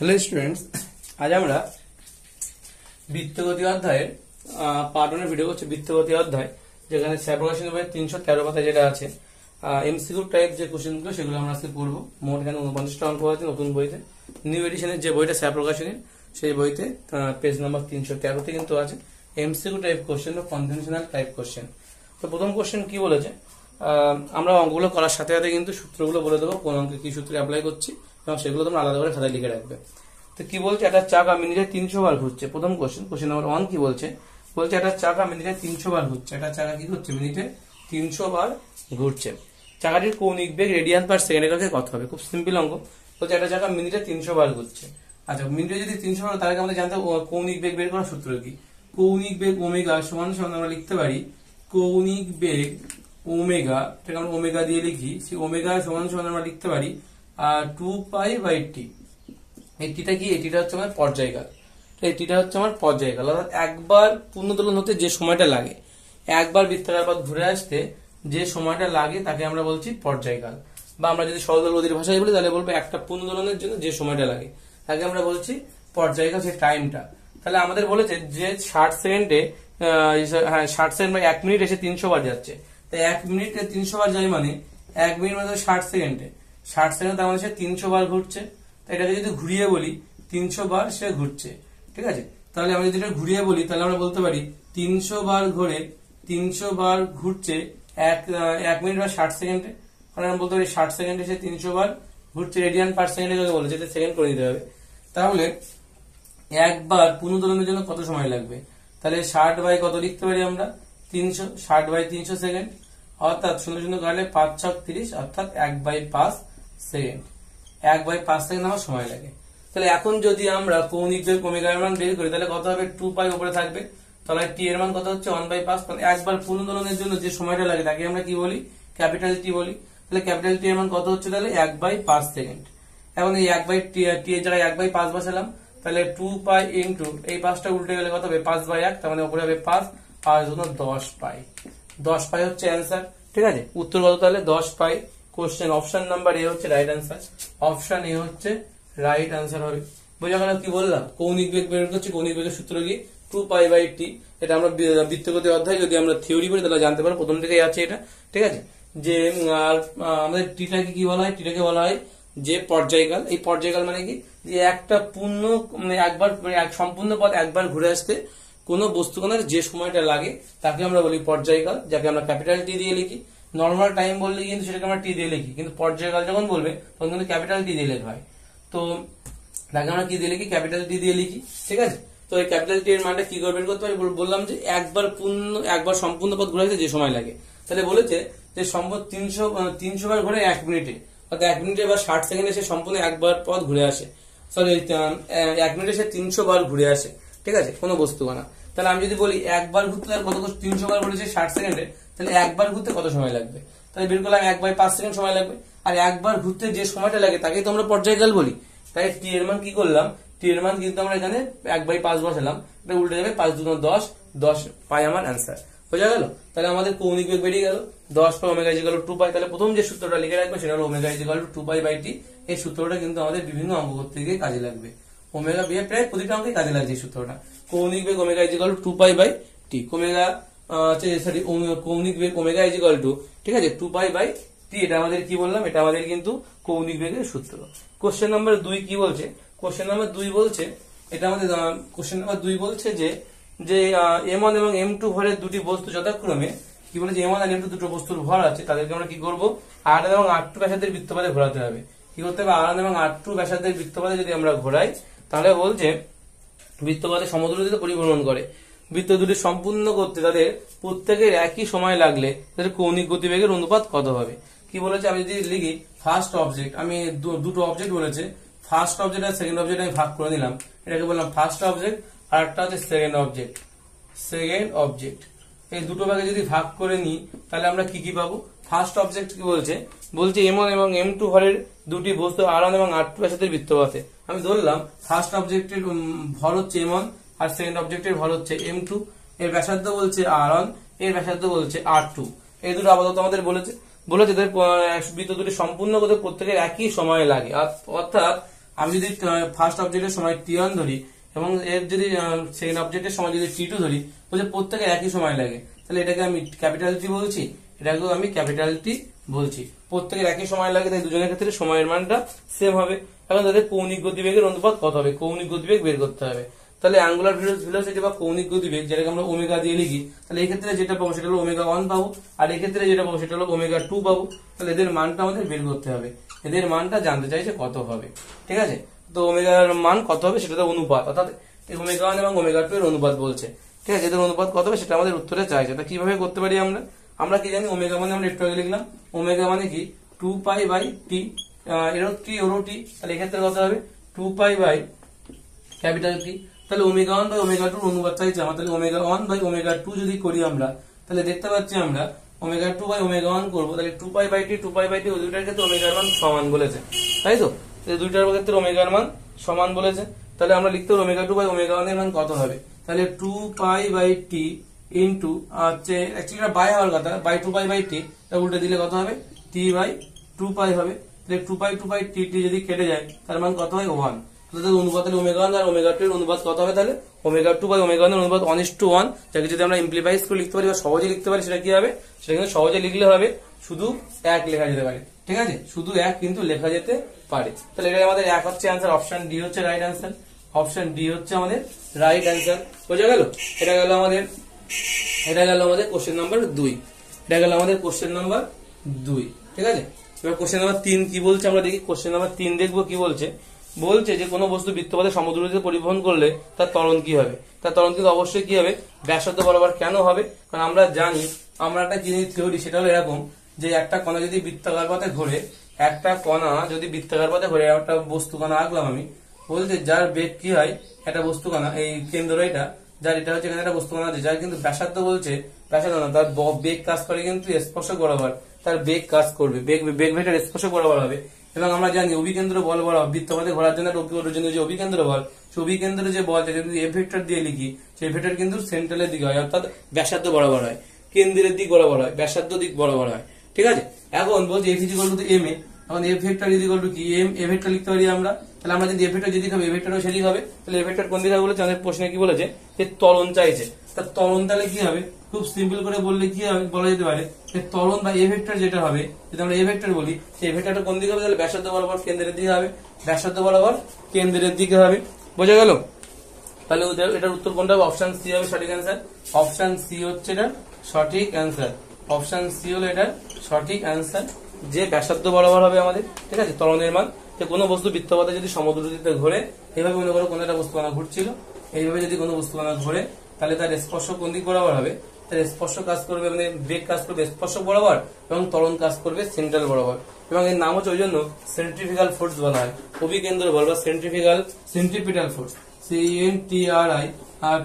Hello students, আজ আমরা বৃত্তগতি অধ্যায়ের পার্ট 1 ভিডিও করছি। বৃত্তগতি অধ্যায় যেখানে স্যাপ্রকাশন বইয়ের 313 পাতা যেটা আছে এমসিকিউ টাইপ যে কোশ্চেনগুলো সেগুলো আমরা আজকে করবো। মোট এখানে 49টা অঙ্ক আছে নতুন বইতে। নিউ এডিশনের যে বইটা স্যাপ্রকাশনের সেই বইতে পেজ নাম্বার 313তে কিন্তু আছে এমসিকিউ টাইপ কোশ্চেন বা কনভেনশনাল টাইপ কোশ্চেন। তো প্রথম কোশ্চেন কি বলেছে, আমরা অঙ্কগুলো করার সাথে সাথে কিন্তু সূত্রগুলো বলে দেবো, কোন অঙ্কে কি সূত্রে অ্যাপ্লাই করছি এবং সেগুলো তোমরা আলাদা করে খাতায় লিখে রাখবে। তো কি বলছে, একটা চাকা মিনিটে 300 বার ঘুরছে। প্রথম কোশ্চেন নাম্বার 1 কি বলছে, একটা চাকা মিনিটে 300 বার ঘুরছে। একটা চাকা কি করছে, মিনিটে 300 বার ঘুরছে। চাকাটির কৌণিক বেগ রেডিয়ান পার সেকেন্ডে কত হবে? খুব সিম্পল অঙ্ক। বলছে একটা চাকা মিনিটে 300 বার ঘুরছে। আচ্ছা, মিনিটে যদি 300 বার, তাহলে আমাদের জানতে হবে কৌণিক বেগ বের করার সূত্র কি। কৌণিক বেগ ওমেগা সমান সমান আমরা লিখতে পারি কৌণিক বেগ ওমেগা, এটাকে আমরা ওমেগা দিয়ে লিখি। সেই ওমেগা সমান সমান আমরা লিখতে পারি 2π/t। এই টিটা কি, এটিটা হচ্ছে আমার পর্যায়কাল। এই টিটা হচ্ছে আমার পর্যায়কাল, অর্থাৎ একবার পূর্ণদোলন হতে যে সময়টা লাগে, একবার বৃত্তাকার পথ ঘুরে আসতে যে সময়টা লাগে তাকে আমরা বলছি পর্যায়কাল। বা আমরা যদি সরল গতির ভাষায় বলি তাহলে বলবো একটা পূর্ণদোলনের জন্য যে সময়টা লাগে তাকে আমরা বলছি পর্যায়কাল, সেই টাইমটা। তাহলে আমাদের বলেছে যে 60 সেকেন্ডে 60 সেকেন্ড বা 1 মিনিট এসে 300 বার যাচ্ছে। তাই 1 মিনিটে 300 বার যায় মানে 1 মিনিট মানে 60 সেকেন্ডে 60 সেকেন্ড, তার মানে সে 300 বার ঘুরছে। এটাকে যদি ঘুরিয়ে বলি 300 বার সে ঘুরছে, ঠিক আছে। তাহলে আমরা যদি এটা ঘুরিয়ে বলি তাহলে আমরা বলতে পারি 300 বার ঘুরে 300 বার ঘুরছে 1 মিনিট বা 60 সেকেন্ডে। আমরা বলতে পারি 60 সেকেন্ডে সে 300 বার ঘুরছে। রেডিয়ান পার সেকেন্ডে যদি বলেছে সেকেন্ড করে দিতে হবে। তাহলে একবার পূর্ণদোলনের জন্য কত সময় লাগবে? তাহলে 60 বাই কত লিখতে পারি আমরা 300, 60 বাই 300 সেকেন্ড, অর্থাৎ 0 0 কাটলে 5 6 30, অর্থাৎ 1/5 সেকেন্ড। 1/5 সেকেন্ড আমার সময় লাগে। তাহলে এখন যদি আমরা কৌণিক বেগ ওমেগার মান বের করি তাহলে কত হবে? 2π উপরে থাকবে, তাহলে টি এর মান কত হচ্ছে 1/5। তাহলে একবার পূর্ণদোলনের জন্য যে সময়টা লাগে তাকে আমরা কি বলি? ক্যাপিটাল টি বলি। তাহলে ক্যাপিটাল টি এর মান কত হচ্ছে? তাহলে 1/5 সেকেন্ড। এখন এই 1/টি এর জায়গায় 1/5 বসালাম, তাহলে 2π ইন্টু এই 5টা উল্টে গেলে কত হবে? 5/1, তার মানে উপরে হবে 5 আর 10π। 10π হচ্ছে অ্যান্সার, ঠিক আছে। উত্তর কত? তাহলে 10π। কোশ্চেন অপশন নাম্বার এ হচ্ছে রাইট আনসার। অপশন এ হচ্ছে রাইট আনসার হবে। বোঝা গেল কি বললাম? কৌণিক বেগ বের করছি, কৌণিক বেগের সূত্র কি? 2π/t। এটা আমরা বৃত্তগতি অধ্যায় যদি আমরা থিওরি করি তাহলে জানতে পারবো, প্রথম থেকেই আছে এটা, ঠিক আছে। যে আমাদের টিটাকে কি বলা হয়? টিটাকে বলা হয় যে পর্যায়কাল। এই পর্যায়কাল মানে কি, যে একটা পূর্ণ একবার সম্পূর্ণ পথ একবার ঘুরে আসতে কোন বস্তুকণার যে সময়টা লাগে তাকে আমরা বলি পর্যায়কাল, যাকে আমরা ক্যাপিটাল টি দিয়ে লিখি। নর্মাল টাইম বললে কিন্তু সেটাকে আমরা টি দিয়ে লিখি, কিন্তু পর্যায়কাল যখন বলবে তখন কিন্তু ক্যাপিটাল টি দিয়ে লেখা হয়। তো তাকে আমরা কি দিয়ে লিখি? ক্যাপিটাল টি দিয়ে লিখি, ঠিক আছে। তো এই ক্যাপিটাল টি এর মানটা কি করে বের করতে পারি? বললাম যে একবার সম্পূর্ণ পথ ঘুরে আসতে যে সময় লাগে। তাহলে বলেছে যে সম্ভব 300 বার ঘুরে 1 মিনিটে, অর্থাৎ 1 মিনিটে বা 60 সেকেন্ডে সে সম্পূর্ণ একবার পথ ঘুরে আসে। সরি, 1 মিনিটে সে 300 বার ঘুরে আসে, ঠিক আছে, কোনো বস্তুকণা। তাহলে আমি যদি বলি একবার ঘুরতে কত, 300 বার ঘুরেছে 60 সেকেন্ডে, তাহলে একবার ঘুরতে কত সময় লাগবে? তাহলে বের করলাম 1/5 সেকেন্ড সময় লাগবে। আর একবার ঘুরতে যে সময়টা লাগে তাকেই তো আমরা পর্যায়কাল বলি। তাই টি এর মান কি করলাম? টি এর মান কিন্তু আমরা এখানে 1/5 বসালাম, এটা উল্টে যাবে 5 2 10, 10π আমার অ্যান্সার। বোঝা গেল? তাহলে আমাদের কৌণিক বেগ বেরিয়ে গেল 10π ওমেগা ইকুয়াল টু 2π। তাহলে প্রথম যে সূত্রটা লিখে রাখবে সেটা হলো ওমেগা ইকুয়াল টু 2π/t। এই সূত্রটা কিন্তু আমাদের বিভিন্ন অঙ্ক করতে গিয়ে কাজে লাগবে। ওমেগা বিয়ে প্রায় প্রতিটা অঙ্কে কাজে লাগছে এই সূত্রটা। কৌণিক বেগ ওমেগা ইকুয়াল টু 2π/t। কৌণিক বেগ ওমেগা ইকুয়াল টু, ঠিক আছে, 2π/t। এটা আমাদের কি বললাম? এটা আমাদের কিন্তু কৌণিক বেগের সূত্র। কোশ্চেন নাম্বার 2 কি বলছে? কোশ্চেন নাম্বার 2 বলছে, এটা আমাদের কোশ্চেন নাম্বার 2 বলছে যে m1 এবং m2 ভরের দুটি বস্তু যথাক্রমে কি বলে, যে m1 আর m2 দুটো বস্তুর ভর আছে, তাদেরকে আমরা কি করব? r1 এবং r2 ব্যাসার্ধের বৃত্তপথে ঘোরাতে হবে। কি করতে হবে? r1 এবং r2 ব্যাসার্ধের বৃত্তপথে যদি আমরা ঘোরাই তাহলে বলছে বৃত্তপথে সমদূরত্বে পরিভ্রমণ করে। বৃত্ত দুটি সম্পূর্ণ করতে তাদের প্রত্যেকের একই সময় লাগলে তাদের কৌণিক গতিবেগের অনুপাত কত হবে? কি বলেছে? আমি যদি লিখি ফার্স্ট অবজেক্ট, আমি দুটো অবজেক্ট বলেছে, ফার্স্ট অবজেক্ট আর সেকেন্ড অবজেক্ট আমি ভাগ করে নিলাম। এটাকে বললাম ফার্স্ট অবজেক্ট, আর একটা হচ্ছে সেকেন্ড অবজেক্ট। এই দুটো ভাগে যদি ভাগ করে নিই তাহলে আমরা কি কি পাবো? ফার্স্ট অবজেক্ট কি বলছে? m1 এবং m2 ভরের দুটি বস্তু r1 এবং r2 ব্যাসার্ধের বৃত্তপথে। আমি ধরলাম ফার্স্ট অবজেক্টের ভর হচ্ছে m1 আর সেকেন্ড অবজেক্টের ভর হচ্ছে m2। এর ব্যাসার্ধ বলছে r1, এর ব্যাসার্ধ বলছে r2। এই দুটো আপাতত আমাদের বলেছে বৃত্ত দুটি সম্পূর্ণ করতে প্রত্যেকের একই সময় লাগে, অর্থাৎ আমি যদি ফার্স্ট অবজেক্টের সময় t1 ধরি এবং এর যদি সেকেন্ড অবজেক্টের সময় যদি t2 ধরি, বলছে প্রত্যেকের একই সময় লাগে, তাহলে এটাকে আমি ক্যাপিটাল টি বলছি, এটাকেও আমি ক্যাপিটাল টি বলছি। প্রত্যেকের একই সময় লাগে, তাই দুজনের ক্ষেত্রে সময়ের মানটা সেম হবে। এখন তাদের কৌণিক গতিবেগের অনুপাত কত হবে, কৌণিক গতিবেগ বের করতে হবে। তাহলে অ্যাঙ্গুলার ভেলোসিটি বা কৌণিক গতিবেগ যেটাকে আমরা ওমেগা দিয়ে লিখি, তাহলে এই ক্ষেত্রে যেটা পাবো সেটা হলো ওমেগা 1 পাবো, আর এই ক্ষেত্রে যেটা পাবো সেটা হলো ওমেগা 2 পাবো। তাহলে এদের মানটা আমাদের বের করতে হবে, এদের মানটা জানতে চাইছে কত হবে। ঠিক আছে, তো ওমেগার মান কত হবে সেটা তো অনুপাত, অর্থাৎ ওমেগা 1 এবং ওমেগা 2 এর অনুপাত বলছে। ঠিক আছে, এদের অনুপাত কত হবে সেটা আমাদের উত্তরে চাইছে। তা কিভাবে করতে পারি আমরা কি জানি, ওমেগা মানে আমরা একটু আগে লিখলাম, ওমেগা মানে কি 2 পাই বাই টি, এরও টি ওরও টি, তাহলে এক্ষেত্রে কত হবে 2 পাই বাই ক্যাপিটাল টি। তাহলে ওমেগা 1 বাই ওমেগা 2 অনুপাত চাইছে আমার, তাহলে ওমেগা 1 বাই ওমেগা 2 যদি করি আমরা, তাহলে দেখতে পাচ্ছি আমরা ওমেগা 2 বাই ওমেগা 1 করবো, তাহলে 2 pi by T 2 pi by T, ওই দুইটার ক্ষেত্রে ওমেগার মান সমান বলেছে, তাই তো? এই দুইটার ক্ষেত্রে ওমেগার মান সমান বলেছে, তাহলে আমরা লিখতে পারবো ওমেগা 2 বাই ওমেগা 1 এর মান কত হবে, তাহলে 2 পাই বাই টি ইন্টু হচ্ছে অ্যাকচুয়ালি এটা বাই হওয়ার কথা, বাই 2 পাই বাই টি, তা উল্টে দিলে কত হবে টি বাই 2 পাই হবে। তাহলে 2 পাই টি টি যদি কেটে যায় তার মান কত হয় 1। তাহলে অনুপাত ওমেগা 1 আর ওমেগা 2 এর অনুপাত কত হবে, তাহলে ওমেগা 2 বাই ওমেগা 1 এর অনুপাত 1:1, যাকে যদি আমরা ইমপ্লিফাইজ করে লিখতে পারি বা সহজে লিখতে পারি, সেটা কি হবে, সেটা কিন্তু সহজে লিখলে হবে শুধু 1 লেখা যেতে পারে। ঠিক আছে, শুধু 1 কিন্তু লেখা যেতে পারে। তাহলে এটা আমাদের 1 হচ্ছে অ্যান্সার, অপশন ডি হচ্ছে রাইট অ্যান্সার, অপশন ডি হচ্ছে আমাদের রাইট অ্যান্সার। বোঝা গেল? এটা গেল আমাদের কোশ্চেন নাম্বার 2, এটা গেল আমাদের কোশ্চেন নাম্বার 2। ঠিক আছে, এবার কোশ্চেন নাম্বার 3 কি বলছে আমরা দেখি। কোশ্চেন নাম্বার 3 দেখবো কি বলছে। বলছে যে কোনো বস্তু বৃত্তপথে সমুদ্রপথে পরিবহন করলে তার ত্বরণ কি হবে, তার ত্বরণ কিন্তু অবশ্যই কি হবে, ব্যাসার্ধ বরাবর। কেন হবে, কারণ আমরা জানি, আমরা একটা জিনিস থিওরি, সেটা হলো এরকম যে একটা কণা যদি বৃত্তাকার পথে ঘোরে, একটা বস্তু কণা আঁকলাম আমি, বলছে যার বেগ কি হয়, একটা বস্তু কণা এই কেন্দ্র এটা, যার এটা হচ্ছে এখানে একটা বস্তু কণা আছে, যার কিন্তু ব্যাসার্ধ বলছে, ব্যাসার্ধ না, তার বেগ কাজ করে কিন্তু স্পর্শক বরাবর, তার বেগ কাজ করবে, বেগ ভেক্টর স্পর্শক বরাবর হবে। এবং আমরা জানি অভিকেন্দ্র বল বরাবর বৃত্তপথে ঘোরার জন্য যে অভিকেন্দ্র বল, সেই অভিকেন্দ্র যে বল যদি এফ ভেক্টর দিয়ে লিখি, সেই ভেক্টর কিন্তু সেন্ট্রালের দিকে হয়, অর্থাৎ ব্যাসার্ধ বরাবর হয়, কেন্দ্রের দিক বরাবর হয়, ব্যাসার্ধ দিক বরাবর হয়। ঠিক আছে, এখন বলছি F is equal to M A, এখন F vector is equal to কি এম এ ভেক্টর লিখতে পারি আমরা। তাহলে আমরা যদি এফ ভেক্টর যেদিকে হবে এ ভেক্টরও সেদিকে হবে। তাহলে এ ভেক্টর কোন দিকে হবে বলেছে, আমাদের প্রশ্নে কি বলেছে, যে ত্বরণ চাইছে। তার ত্বরণ তাহলে কি হবে, খুব সিম্পল করে বললে কি হবে বলা যেতে পারে, যে ত্বরণ বা এ ভেক্টর যেটা হবে, যদি আমরা এ ভেক্টর বলি, এই ভেক্টরটা কোন দিকে হবে, তাহলে ব্যাসার্ধ বরাবর কেন্দ্রের দিকে হবে, ব্যাসার্ধ বরাবর কেন্দ্রের দিকে হবে। বোঝা গেল? তাহলে এটার উত্তর কোনটা হবে, অপশন সি হবে সঠিক অ্যান্সার। অপশন সি হচ্ছে এটা সঠিক অ্যান্সার, অপশন সি হলো এটার সঠিক অ্যান্সার, যে ব্যাসার্ধ বরাবর হবে আমাদের। ঠিক আছে, ত্বরণের মান, যে কোনো বস্তু বৃত্তপথে যদি সমুদ্রপথে ঘোরে, এইভাবে মনে করো কোনো একটা বস্তু কণা ঘুরছিল, এইভাবে যদি কোনো বস্তু কণা ঘোরে, তাহলে তার স্পর্শ কোন দিক বরাবর হবে, তার স্পর্শ কাজ করবে, মানে বেগ কাজ করবে স্পর্শক বরাবর, এবং ত্বরণ কাজ করবে সেন্ট্রাল বরাবর। এবং এর নাম হচ্ছে ওই জন্য সেন্ট্রিফিক্যাল ফোর্স বলা হয়, অভিকেন্দ্র বল বা সেন্ট্রিপিটাল ফোর্স, CENTRI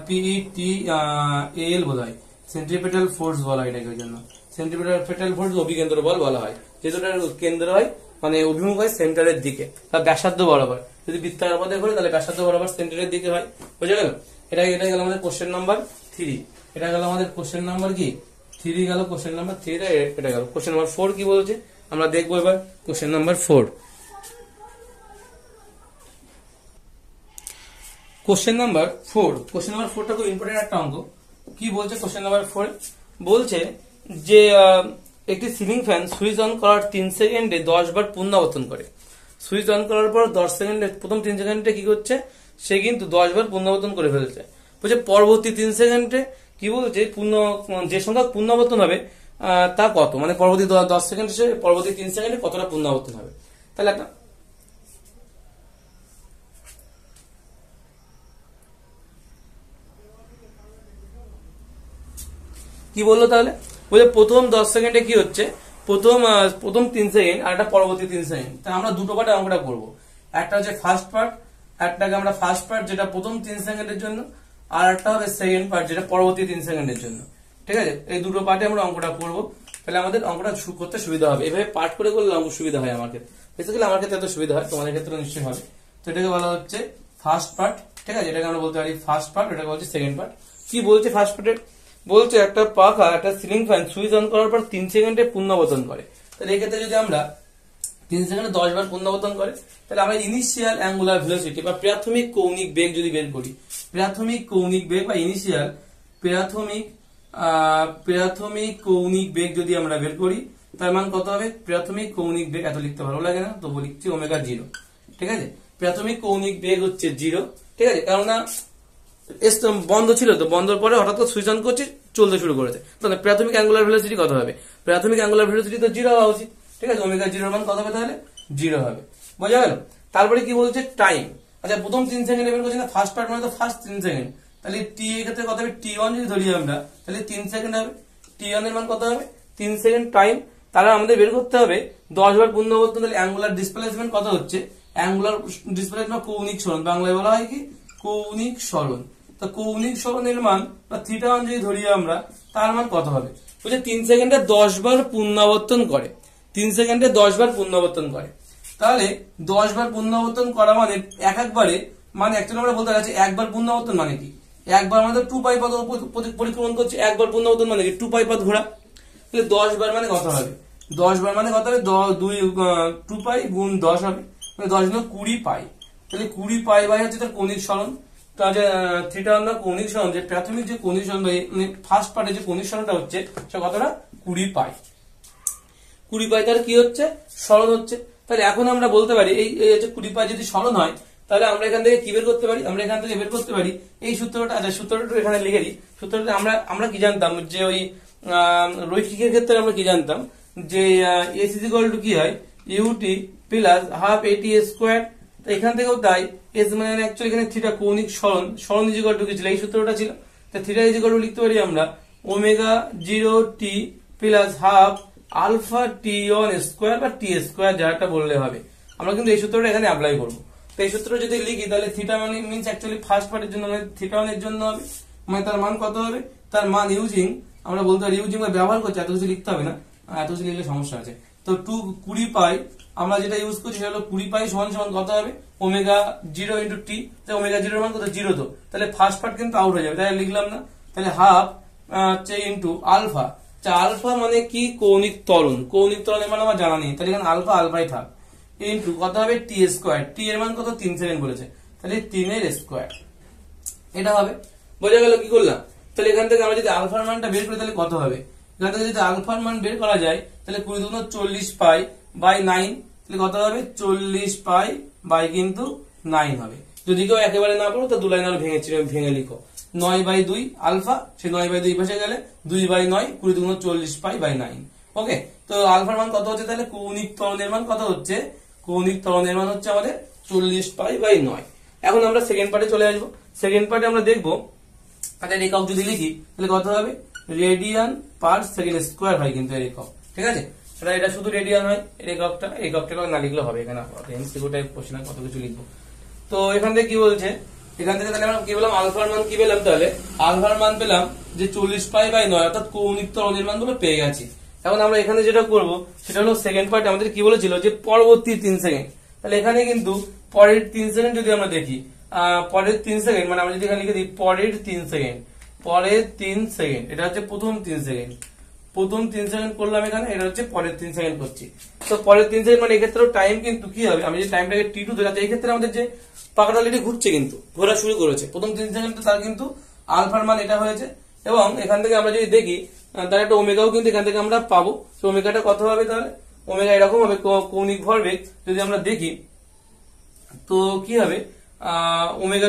PETAL বলা হয়, সেন্ট্রিপিটাল ফোর্স বলা হয় এটাকে। ওই জন্য সেন্ট্রিপিটাল ফোর্স অভিকেন্দ্র বল বলা হয়, যেহেতু কেন্দ্র হয় মানে অভিমুখ হয় সেন্টারের দিকে বা ব্যাসার্ধ বরাবর। যদি বৃত্তাকার পথে ঘোরে তাহলে ব্যাসার্ধ বরাবর সেন্টারের দিকে হয়। বুঝা গেল? এটা গেল আমাদের কোশ্চেন নাম্বার 3, এটা গেল আমাদের কোশ্চেন নাম্বার কি 3 গেল, কোশ্চেন নাম্বার 3 এটা গেল। কোশ্চেন নাম্বার 4 কি বলছে আমরা দেখবো এবার। কোশ্চেন নাম্বার 4, কোশ্চেন নাম্বার 4টা খুব ইম্পর্টেন্ট একটা অঙ্ক। কি বলছে কোশ্চেন নাম্বার 4? বলছে যে একটি সিলিং ফ্যান সুইচ অন করার 3 সেকেন্ডে 10 বার পুনরাবর্তন করে। সুইচ অন করার পর 10 সেকেন্ডে, প্রথম 3 সেকেন্ডে কি করছে, সে কিন্তু 10 বার পুনরাবর্তন করে ফেলছে। বলছে পরবর্তী 3 সেকেন্ডে কি বলছে, যে সংখ্যক পুনরাবর্তন হবে তা কত, মানে পরবর্তী 10 সেকেন্ড পরবর্তী 3 সেকেন্ডে কতটা পুনরাবর্তন হবে। তাহলে একটা কি বললো, তাহলে বলে প্রথম 10 সেকেন্ডে কি হচ্ছে, প্রথম 3 সেকেন্ড আর একটা পরবর্তী 3 সেকেন্ড। তাহলে আমরা দুটো পার্টে অঙ্কটা করবো, একটা হচ্ছে ফার্স্ট পার্ট, একটাকে আমরা ফার্স্ট পার্ট যেটা প্রথম 3 সেকেন্ডের জন্য, আর একটা হবে সেকেন্ড পার্ট যেটা পরবর্তী 3 সেকেন্ডের জন্য। ঠিক আছে, এই দুটো পার্টে আমরা অঙ্কটা করবো, তাহলে আমাদের অঙ্কটা করতে সুবিধা হবে। এভাবে পার্ট করে করলে অঙ্ক সুবিধা হয় আমার ক্ষেত্রে, বেসিক্যালি আমার ক্ষেত্রে এত সুবিধা হয়, তোমাদের ক্ষেত্রে নিশ্চয়ই হবে। তো এটাকে বলা হচ্ছে ফার্স্ট পার্ট। ঠিক আছে, এটাকে আমরা বলতে পারি ফার্স্ট পার্ট, এটাকে বলছে সেকেন্ড পার্ট। কি বলছে ফার্স্ট পার্টে, বলছে একটা পাখা একটা সিলিং ফ্যান সুইচ অন করার পর 3 সেকেন্ডে পুনরাবর্তন করে। তাহলে এই ক্ষেত্রে যদি আমরা 3 সেকেন্ডে 10 বার পুনরাবর্তন করে। তাহলে আমরা ইনিশিয়াল অ্যাঙ্গুলার ভেলোসিটি বা প্রাথমিক কৌণিক বেগ যদি বের করি, প্রাথমিক কৌণিক বেগ বা ইনিশিয়াল প্রাথমিক কৌণিক বেগ যদি আমরা বের করি, তার মান কত হবে? প্রাথমিক কৌণিক বেগ, এত লিখতে ভালো লাগে না, তবু লিখছি ওমেগা 0। ঠিক আছে, প্রাথমিক কৌণিক বেগ হচ্ছে 0। ঠিক আছে, কেননা বন্ধ ছিল, তো বন্ধর পরে হঠাৎ করে সুইচ অন করছি, চলতে শুরু করেছে, তাহলে প্রাথমিক অ্যাঙ্গুলার ভেলোসিটি কত হবে? প্রাথমিক অ্যাঙ্গুলার ভেলোসিটি তো 0 হওয়া উচিত। ঠিক আছে, ওমেগা 0 মান কত হবে? তাহলে 0 হবে। বোঝা গেল? তারপরে কি বলছে? টাইম। আচ্ছা, প্রথম 3 সেকেন্ড বের করছি না, ফার্স্ট পার্ট মানে তো ফার্স্ট 3 সেকেন্ড, তাহলে টি এর ক্ষেত্রে কত হবে? T1 যদি ধরি আমরা, তাহলে 3 সেকেন্ড হবে। T1 এর মান কত হবে? 3 সেকেন্ড টাইম। তাহলে আমাদের বের করতে হবে 10 বার পুনরাবর্তন, তাহলে অ্যাঙ্গুলার ডিসপ্লেসমেন্ট কত হচ্ছে? অ্যাঙ্গুলার ডিসপ্লেসমেন্ট কৌণিক সরণ, বাংলায় বলা হয় কি? কৌণিক সরণ। তো কৌণিক সরণের মান বা θ1 যদি ধরি আমরা, তার মান কত হবে? বলছে 3 সেকেন্ডে 10 বার পুনরাবর্তন করে, 3 সেকেন্ডে 10 বার পুনরাবর্তন করে। তাহলে 10 বার পুনরাবর্তন করা মানে একবারে, মানে অ্যাকচুয়ালি আমরা বলতে চাচ্ছি একবার পুনরাবর্তন মানে কি? একবার মানে 2 পাই পথ পরিক্রমণ করছে, একবার পুনরাবর্তন মানে কি? 2 পাই পথ ঘোরা। তাহলে 10 বার মানে কত হবে? 10 বার মানে কত হবে? 2 পাই গুণ 10 হবে, মানে 10 গুণ 20 পাই। তাহলে 20 পাই বাই হচ্ছে তার কৌণিক সরণ। তাহলে θ1 না কৌণিক সরণ, যে প্রাথমিক যে কৌণিক সরণ, মানে ফার্স্ট পার্টে যে কৌণিক সরণটা হচ্ছে, সেটা কতটা? 20 পাই। 20 পাই তার কি হচ্ছে? সরণ হচ্ছে। তাহলে এখন আমরা বলতে পারি এই যে 20 পাই যদি সরণ হয়, তাহলে আমরা এখান থেকে কি বের করতে পারি? আমরা এখান থেকে বের করতে পারি এই সূত্রটা। আচ্ছা, সূত্রটা এখানে লিখে দিই। সূত্রটা আমরা কি জানতাম? যে ওই রৈখিকের ক্ষেত্রে আমরা কি জানতাম? যে এস ইজ ইকুয়াল টু কি হয়? ইউটি প্লাস হাফ এটি স্কোয়ার। এখান থেকেও তাই, এস মানে অ্যাকচুয়ালি এখানে থিটা কৌণিক সরণ, সরণ ইজ ইকুয়াল টু কি ছিল? এই সূত্রটা ছিল। তা থিটা ইজ ইকুয়াল টু লিখতে পারি আমরা omega 0 T plus half alpha T1 square বা টি স্কোয়ার, যাটা বললে হবে। আমরা কিন্তু এই সূত্রটা এখানে অ্যাপ্লাই করবো। তো এই সূত্র যদি লিখি, তাহলে থিটা মানে মিনস অ্যাকচুয়ালি ফার্স্ট পার্টের জন্য, মানে θ1 এর জন্য হবে, মানে তার মান কত হবে? তার মান ইউজিং, আমরা বলতে পারি ইউজিং বা ব্যবহার করছি, এত কিছু লিখতে হবে না, এত কিছু লিখলে সমস্যা আছে। তো 20 পাই আমরা যেটা ইউজ করছি সেটা হলো 20 পাই সমান সমান কত হবে? Omega 0 into T. ওমেগা 0 এর মান কত? 0। তো তাহলে ফার্স্ট পার্ট কিন্তু আউট হয়ে যাবে, তাই লিখলাম না। তাহলে হাফ ইন্টু আলফা। আলফা মানে কি? কৌণিক ত্বরণ। কৌণিক ত্বরণের মান আমার জানা নেই, তাহলে এখানে আলফা আলফাই থাক, ইন্টু কত হবে? টি স্কোয়ার। টি এর মান কত? 3 সেকেন্ড বলেছে, তাহলে 3 এর স্কোয়ার, এটা হবে। বোঝা গেল কি করলাম? তাহলে এখান থেকে আমরা যদি আলফার মানটা বের করি, তাহলে কত হবে? এখান থেকে যদি আলফার মান বের করা যায়, তাহলে 20 গুণ 40 পাই বাই 9, তাহলে কত হবে? 40 পাই বাই কিন্তু 9 হবে। যদি কেউ একেবারে না পারো, তো 2 লাইন আরো ভেঙে লিখো। 9 বাই 2 আলফা, সে 9 বাই 2 পাশে গেলে 2 বাই 9, 20 গুণ 40 পাই বাই 9। ওকে, তো আলফার মান কত হচ্ছে? তাহলে কৌণিক ত্বরণের মান কত হচ্ছে? কৌণিক ত্বরণের মান হচ্ছে আমাদের 40 পাই বাই 9। এখন আমরা সেকেন্ড পার্টে চলে আসবো। সেকেন্ড পার্টে আমরা দেখবো, তাদের একক যদি লিখি, তাহলে কত হবে? রেডিয়ান পার সেকেন্ড স্কোয়ার হয় কিন্তু এর একক। ঠিক আছে, এটা শুধু রেডিয়ান হয় এর এককটা না লিখলে হবে, এখানে এমসিকিউ টাইপ কোশ্চেন কত কিছু লিখবো। তো এখান থেকে কি বলছে? এখান থেকে তাহলে আমরা কি বললাম? আলফার মান কি পেলাম? তাহলে আলফার মান পেলাম যে 40 পাই বাই 9, অর্থাৎ কৌণিক ত্বরণের মান গুলো পেয়ে গেছি। এখন আমরা এখানে যেটা করবো সেটা হলো সেকেন্ড পার্টে আমাদের কি বলেছিল? যে পরবর্তী 3 সেকেন্ড। তাহলে এখানে কিন্তু পরের 3 সেকেন্ড যদি আমরা দেখি, পরের 3 সেকেন্ড মানে আমরা যদি এখানে লিখে দিই পরের 3 সেকেন্ড, পরের 3 সেকেন্ড, এটা হচ্ছে প্রথম 3 সেকেন্ড, প্রথম 3 সেকেন্ড করলাম এখানে, এটা হচ্ছে পরের 3 সেকেন্ড করছি। তো পরের 3 সেকেন্ড মানে এক্ষেত্রে টাইম কিন্তু কি হবে? আমি যে টাইমটাকে T2 ধরে, এই ক্ষেত্রে আমাদের যে পাকাটা অলরেডি ঘুরছে, কিন্তু ঘোরা শুরু করেছে প্রথম 3 সেকেন্ডে, তার কিন্তু আলফার মান এটা হয়েছে। এবং এখান থেকে আমরা যদি দেখি, তার একটা ওমেগাও কিন্তু এখান থেকে আমরা পাবো। তো ওমেগাটা কত হবে? তাহলে ওমেগা এরকম হবে, কৌণিক ভরবেগ যদি আমরা দেখি, তো কি হবে? ওমেগা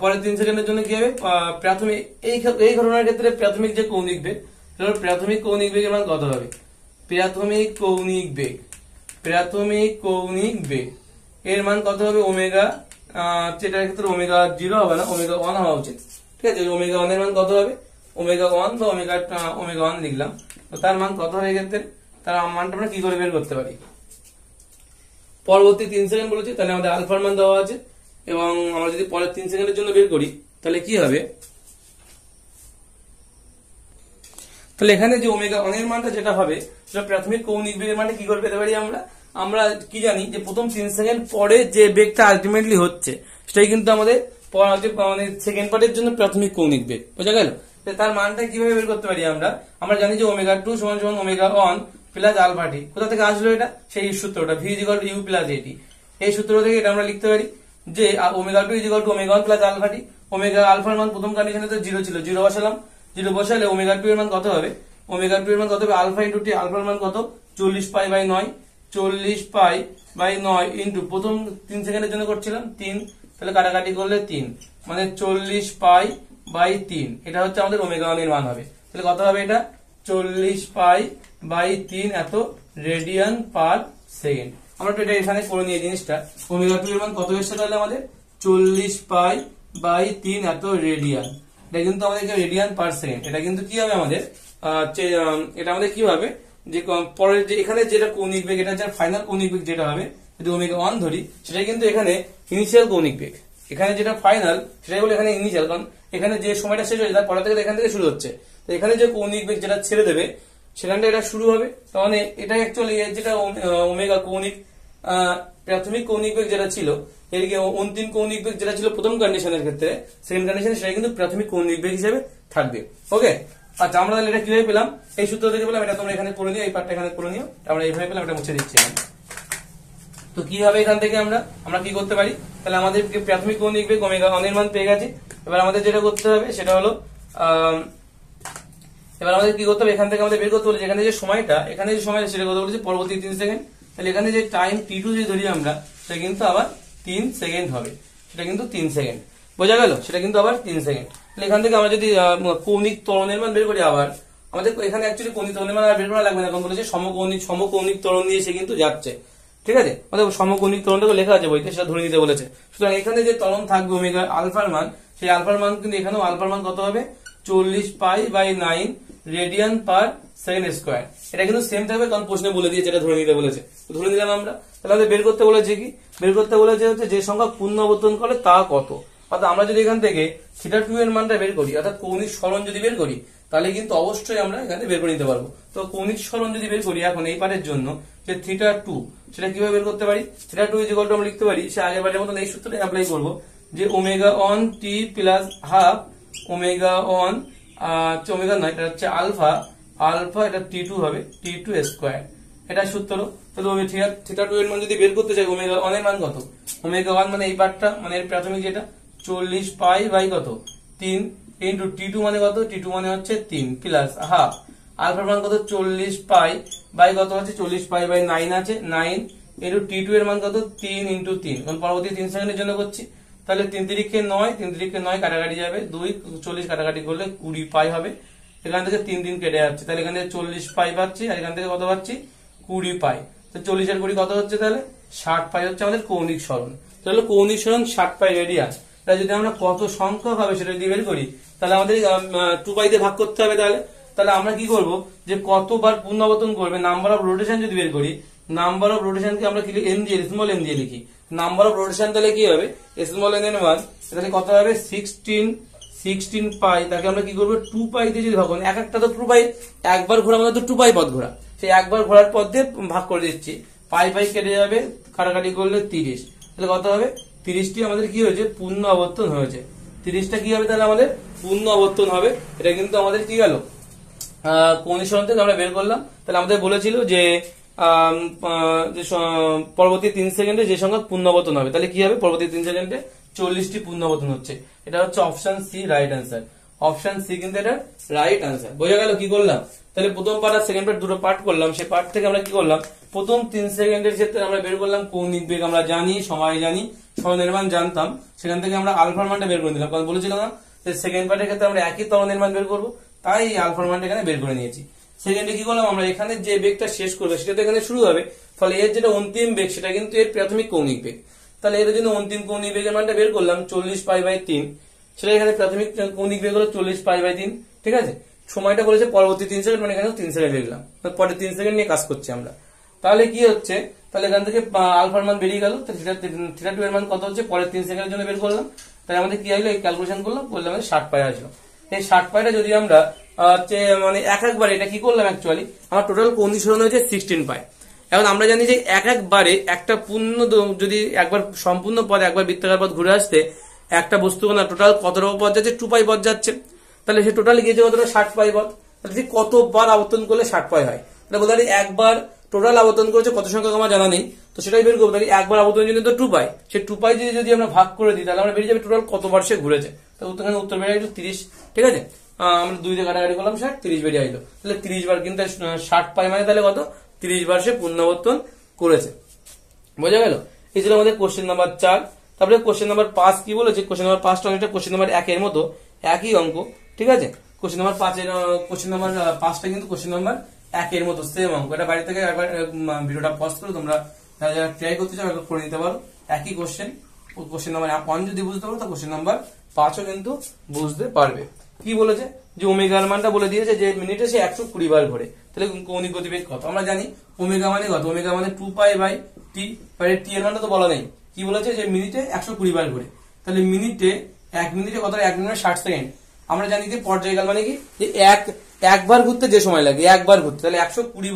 পরের 3 সেকেন্ডের জন্য কি হবে? প্রাথমিক এই ঘটনার ক্ষেত্রে প্রাথমিক যে কৌণিক বেগ, প্রাথমিক কৌণিক বেগের মান কত হবে? প্রাথমিক কৌণিক বেগ এর মান কত হবে? ওমেগা, যেটার ক্ষেত্রে ওমেগা 0 হবে না, ওমেগা 1 হওয়া উচিত। ঠিক আছে, ওমেগা 1 এর মান কত হবে? ওমেগা 1 বা ওমেগা 1 লিখলাম। তো তার মান কত হবে এক্ষেত্রে? তার মানটা আমরা কি করে বের করতে পারি? পরবর্তী 3 সেকেন্ড বলেছি, তাহলে আমাদের আলফার মান দেওয়া আছে, এবং আমরা যদি পরের 3 সেকেন্ডের জন্য বের করি, তাহলে কি হবে? তাহলে এখানে যে ওমেগা 1 এর মানটা যেটা হবে, সেটা প্রাথমিক কৌণিক বেগের মানটা কি করে পেতে পারি আমরা কি জানি যে প্রথম 3 সেকেন্ড পরে যে বেগটা আলটিমেটলি হচ্ছে, সেটাই কিন্তু আমাদের মানে সেকেন্ড পার্টের জন্য প্রাথমিক কৌণিক বেগ। বোঝা গেল? তার মানটা কিভাবে বের করতে পারি? আমরা জানি যে ওমেগা 2 সমান সমান ওমেগা 1 প্লাস আলফা টি। কোথা থেকে আসলো এটা? সেই সূত্রটা V is equal to U plus at. এই সূত্র থেকে এটা আমরা লিখতে পারি যে omega two is equal to omega 1 plus alpha T. Omega আলফার মান প্রথম কন্ডিশনে তো 0 ছিল, 0 বসালাম, 0 বসালে ওমেগা 2 এর মান কত হবে? ওমেগা 2 এর মান কত হবে? আলফা ইনটু টি, আলফার মান কত? 40 pi by 9, 40 pi by 9 into প্রথম 3 সেকেন্ডের জন্য করছিলাম 3, তাহলে কাটাকাটি করলে 3 মানে 40 পাই বাই 3, এটা হচ্ছে আমাদের ওমেগা 1 এর মান হবে। তাহলে কত হবে এটা? 40 পাই বাই 3 এত রেডিয়ান পার সেকেন্ড। আমরা তো এটা এখানে করে নিয়ে জিনিসটা, ওমেগা 2 এর মান কত এসেছে তাহলে আমাদের? 40 পাই বাই 3 এত রেডিয়ান। এটা কিন্তু আমাদের রেডিয়ান পার সেকেন্ড। এটা কিন্তু কি হবে আমাদের? এটা আমাদের কি হবে যে পরের যে এখানে যেটা কৌণিক বেগ, এটা যার ফাইনাল কৌণিক বেগ যেটা হবে, যদি ওমেগা 1 ধরি, সেটা কিন্তু এখানে ইনিশিয়াল কৌণিক বেগ। এখানে যেটা ফাইনাল সেটাই বলে এখানে ইনিশিয়াল, কারণ এখানে যে সময়টা শেষ হয়েছে তার পরে থেকে এখান থেকে শুরু হচ্ছে। তো এখানে যে কৌণিক বেগ যেটা ছেড়ে দেবে সেখানটা এটা শুরু হবে। তার মানে এটা অ্যাকচুয়ালি যেটা ওমেগা কৌণিক প্রাথমিক কৌণিক বেগ যেটা ছিল, এদিকে অন্তিম কৌণিক বেগ যেটা ছিল প্রথম কন্ডিশনের ক্ষেত্রে, সেকেন্ড কন্ডিশনে সেটা কিন্তু প্রাথমিক কৌণিক বেগ হিসেবে থাকবে। ওকে, আচ্ছা আমরা তাহলে এটা কিভাবে পেলাম? এই সূত্র থেকে পেলাম। এটা তোমরা এখানে করে নিও, এই পার্টটা এখানে করে নিও। আমরা এইভাবে পেলাম, এটা মুছে দিচ্ছি। তো কি হবে এখান থেকে আমরা কি করতে পারি? তাহলে আমাদের প্রাথমিক কৌণিক বেগ ওমেগা 1 এর মান পেয়ে গেছি। এবার আমাদের যেটা করতে হবে সেটা হলো এবার আমাদের কি করতে হবে? এখান থেকে আমাদের বের করতে হবে এখানে যে সময়টা, এখানে যে সময়টা সেটা কত বলেছে? পরবর্তী 3 সেকেন্ড। তাহলে এখানে যে টাইম t2 যদি ধরি আমরা, সেটা কিন্তু আবার 3 সেকেন্ড হবে। সেটা কিন্তু 3 সেকেন্ড, বোঝা গেল? সেটা কিন্তু আবার 3 সেকেন্ড। তাহলে এখান থেকে আমরা যদি কৌণিক ত্বরণের মান বের করি, আবার আমাদের এখানে অ্যাকচুয়ালি কৌণিক ত্বরণের মান আর বের করা লাগবে না, কারণ বলেছে সমকৌণিক ত্বরণ দিয়ে সে কিন্তু যাচ্ছে। ঠিক আছে, আমাদের সমকৌণিক ত্বরণটাকে লেখা আছে বইতে, সেটা ধরে নিতে বলেছে। সুতরাং এখানে যে ত্বরণ থাকবে ওমেগা আলফার মান, সেই আলফার মান কিন্তু এখানেও আলফার মান কত হবে? 40 pi by 9 radian per second square. এটা কিন্তু সেম থাকবে, কারণ প্রশ্নে বলে দিয়েছে এটা ধরে নিতে বলেছে, ধরে নিলাম আমরা। তাহলে আমাদের বের করতে বলেছে কি? বের করতে বলেছে হচ্ছে যে সংখ্যা পুনরাবর্তন করে তা কত। অর্থাৎ আমরা যদি এখান থেকে θ2 এর মানটা বের করি, অর্থাৎ কৌণিক সরণ যদি বের করি, তাহলে কিন্তু অবশ্যই আমরা এখানে বের করে নিতে পারবো। তো কৌণিক সরণ যদি বের করি এখন এই পারের জন্য, যে θ2 সেটা কিভাবে বের করতে পারি? θ2 ইজ ইকুয়াল টু আমরা লিখতে পারি সে আগের বারের মতন এই সূত্রটা অ্যাপ্লাই করব, যে omega 1 t plus half omega 1 omega নয়, এটা হচ্ছে আলফা, এটা t2 হবে, t2 স্কয়ার। এটা সূত্র। তাহলে θ2 এর মান যদি বের করতে চাই, ওমেগা 1 এর মান কত? ওমেগা 1 মানে এই পার্টটা, মানে এর প্রাথমিক যেটা 40 পাই বাই কত? 3 ইনটু t2 মানে কত? t2 মানে হচ্ছে 3 প্লাস হাফ আলফার মান কত? 40 পাই বাই কত আছে? 40 পাই বাই 9 আছে, 9 ইনটু t2 এর মান কত? 3 ইনটু 3, কারণ পরবর্তী 3 সেকেন্ডের জন্য করছি। তাহলে 3 তিরিকে 9, 3 তিরিকে 9 কাটাকাটি যাবে, 2 40 কাটাকাটি করলে 20 পাই হবে। এখান থেকে 3 দিন কেটে যাচ্ছে, তাহলে এখান থেকে 40 পাই পাচ্ছি, আর এখান থেকে কত পাচ্ছি? 20 পাই। তো 40 আর 20 কত হচ্ছে? তাহলে 60 পাই হচ্ছে আমাদের কৌণিক সরণ। তাহলে কৌণিক সরণ 60 পাই রেডিয়াস। তাহলে যদি আমরা কত সংখ্যক হবে সেটা যদি বের করি, তাহলে আমাদের 2 পাই দিয়ে ভাগ করতে হবে। তাহলে আমরা কি করব, যে কতবার পুনরাবর্তন করবে, নাম্বার অফ রোটেশন যদি বের করি, নাম্বার অফ রোটেশনকে আমরা কি লিখি? n দিয়ে, স্মল n দিয়ে লিখি। নাম্বার অফ রোটেশন তাহলে কি হবে? স্মল n এর মান তাহলে কত হবে? 16 পাই। তাকে আমরা কি করব? 2 পাই দিয়ে যদি ভাগ করি, একটা তো 2 পাই, একবার ঘোরা মানে তো 2 পাই পথ ঘোরা, সেই একবার ঘোরার পথ দিয়ে ভাগ করে দিচ্ছি। পাই পাই কেটে যাবে, কাটাকাটি করলে 30। তাহলে কত হবে? 30টি আমাদের কি হয়েছে? পূর্ণ আবর্তন হয়েছে। 30টা কি হবে? তাহলে আমাদের পূর্ণ আবর্তন হবে। এটা কিন্তু আমাদের কি গেল? কৌণিক সরণ থেকে আমরা বের করলাম। তাহলে আমাদের বলেছিল যে পরবর্তী 3 সেকেন্ডে যে সংখ্যক পুনরাবর্তন হবে, তাহলে কি হবে? পরবর্তী 3 সেকেন্ডে 40টি পুনরাবর্তন হচ্ছে। এটা হচ্ছে option C right answer. Option C কিন্তু এটা রাইট আনসার। বোঝা গেল কি করলাম? তাহলে প্রথম পার্ট আর সেকেন্ড পার্ট দুটো পার্ট করলাম। সেই পার্ট থেকে আমরা কি করলাম? প্রথম 3 সেকেন্ডের ক্ষেত্রে আমরা বের করলাম কৌণিক বেগ, আমরা জানি, সবাই জানি, সরণের মান জানতাম। সেখান থেকে আমরা আলফার মানটা বের করে দিলাম, কারণ বলেছিলাম না যে সেকেন্ড পার্টের ক্ষেত্রে আমরা একই ত্বরণের মান বের করবো, তাই আলফার মানটা এখানে বের করে নিয়েছি। সেকেন্ডে কি করলাম? আমরা এখানে যে বেগটা শেষ করবে সেটা তো এখানে শুরু হবে, ফলে এর যেটা অন্তিম বেগ সেটা কিন্তু এর প্রাথমিক কৌণিক বেগ। তাহলে এর জন্য অন্তিম কৌণিক বেগের মানটা বের করলাম 40 পাই বাই 3, সেটা এখানে প্রাথমিক কৌণিক বেগ হলো 40 পাই বাই 3। ঠিক আছে, সময়টা বলেছে পরবর্তী 3 সেকেন্ড, মানে এখানে 3 সেকেন্ড লিখলাম, পরের 3 সেকেন্ড নিয়ে কাজ করছি আমরা। তাহলে কি হচ্ছে? তাহলে এখান থেকে আলফার মান বেরিয়ে গেল। θ2 এর মান কত হচ্ছে? পরের 3 সেকেন্ডের জন্য বের করলাম। তাহলে আমাদের কি আসলো? এই ক্যালকুলেশন করলাম, আমাদের 60 পাই আসলো। এই 60 পাইটা যদি আমরা মানে একবার এটা কি করলাম, অ্যাকচুয়ালি আমার টোটাল কৌণিক সরণ হয়েছে 16 পাই। এখন আমরা জানি যে একবারে একটা পূর্ণ যদি একবার সম্পূর্ণ পথ, একবার বৃত্তাকার পথ ঘুরে আসতে একটা বস্তু না টোটাল কত রকম পথ যাচ্ছে? 2 পাই পথ যাচ্ছে। তাহলে সে টোটাল গিয়েছে কতটা? 60 পাই পথ। তাহলে কতবার আবর্তন করলে 60 পাই হয়? তাহলে বলতে পারি একবার টোটাল আবর্তন করেছে কত সংখ্যক আমার জানা নেই, তো সেটাই বের করবো। তাহলে একবার আবর্তনের জন্য তো 2 পাই, সেই 2 পাই যদি আমরা ভাগ করে দিই তাহলে আমরা বেরিয়ে যাবে টোটাল কতবার সে ঘুরেছে। তাহলে উত্তর বেরিয়ে আসলো 30। ঠিক আছে, আমরা 2 দিয়ে কাটাকাটি করলাম 60, 30 বেরিয়ে আসলো। তাহলে 30 বার, কিন্তু 60 পাই মানে তাহলে কত, 30 বার সে পুনরাবর্তন করেছে। বোঝা গেল? এই ছিল আমাদের কোশ্চেন নাম্বার 4। তারপরে কোশ্চেন নাম্বার 5 কি বলেছে, কোশ্চেন নাম্বার 5টা অনেকটা কোশ্চেন নাম্বার 1 এর মতো একই অঙ্ক। ঠিক আছে, কোশ্চেন নাম্বার 5টা কিন্তু কোশ্চেন নাম্বার 1 এর মতো সেম অঙ্ক। এটা বাড়ি থেকে একবার ভিডিওটা পজ করে তোমরা যারা ট্রাই করতে চাও একবার করে নিতে পারো। একই কোশ্চেন, কোশ্চেন নাম্বার 1 যদি বুঝতে পারো তো কোশ্চেন নাম্বার 5ও কিন্তু বুঝতে পারবে। কি বলেছে, যে ওমেগার মানটা বলে দিয়েছে যে মিনিটে সে 120 বার ঘোরে। তাহলে কৌণিক গতিবেগ কত আমরা জানি, ওমেগা মানে কত, ওমেগা মানে 2 পাই বাই টি। টি এর মানটা তো বলা নেই, কি বলেছে যে মিনিটে 120 বার ঘোরে। তাহলে মিনিটে 1 মিনিটে কত, 1 মিনিটে 60 সেকেন্ড। আমরা জানি যে পর্যায়কাল মানে কি, যে একবার ঘুরতে যে সময় লাগে, একবার ঘুরতে। তাহলে 120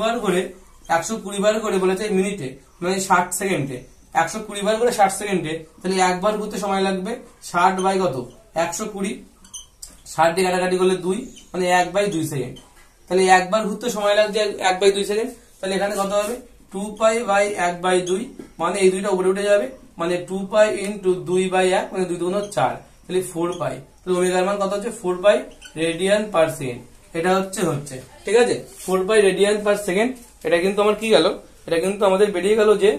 বার ঘুরে বলেছে মিনিটে মানে 60 সেকেন্ডে, 120 বার করে 60 সেকেন্ডে। তাহলে একবার ঘুরতে সময় লাগবে 60 বাই কত, 120। 60 দিয়ে কাটাকাটি করলে 2 মানে 1/2 সেকেন্ড। তাহলে একবার ঘুরতে সময় লাগছে 1/2 সেকেন্ড। তাহলে এখানে কত হবে, 2 পাই বাই 1/2, মানে এই দুইটা উপরে উঠে যাবে, মানে 2 পাই ইন্টু 2/1 মানে 2 2 4, তাহলে 4 পাই। তাহলে ওমেগার মান কত হচ্ছে, 4 পাই রেডিয়ান পার সেকেন্ড। এটা হচ্ছে ঠিক আছে, 4 পাই রেডিয়ান পার সেকেন্ড। এটা কিন্তু আমার কি গেল, এটা কিন্তু আমাদের বেরিয়ে গেল যে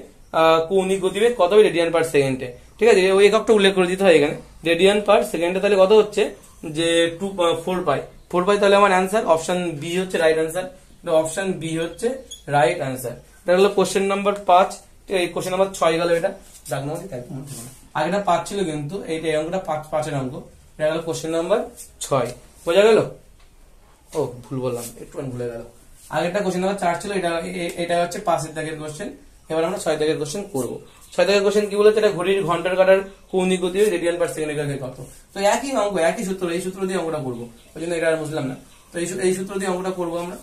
কৌণিক গতিবেগ কত হবে রেডিয়ান পার সেকেন্ডে। ঠিক আছে, ওই এককটা উল্লেখ করে দিতে হয় এখানে, রেডিয়ান পার সেকেন্ডে। তাহলে কত হচ্ছে যে 4 পাই। তাহলে আমার অ্যান্সার অপশন বি হচ্ছে রাইট অ্যান্সার। অপশন বি হচ্ছে রাইট অ্যান্সার। এটা হলো কোশ্চেন নাম্বার 5। এই কোশ্চেন নাম্বার 6 গেল, এটা আগেটা 5 ছিল কিন্তু এইটা এই অঙ্কটা 5-5 এর অঙ্ক। এটা গেল কোশ্চেন নাম্বার 6। বোঝা গেল? ও ভুল বললাম, একটু ভুলে গেল। আগেরটা কোশ্চেন নাম্বার 4 ছিল, এটা হচ্ছে 5 এর দাগের কোশ্চেন। এবার আমরা 6 দাগের কোশ্চেন করবো। 6 দাগের কোশ্চেন কি বলেছে, এটা ঘড়ির ঘন্টার কাটার কৌণিক গতিবেগ রেডিয়ান পার সেকেন্ডে কত। তো একই অঙ্ক, একই সূত্র, এই সূত্র দিয়ে অঙ্কটা করবো, ওই জন্য এটা আর বুঝলাম না। তো এই সূত্র দিয়ে অঙ্কটা করবো আমরা।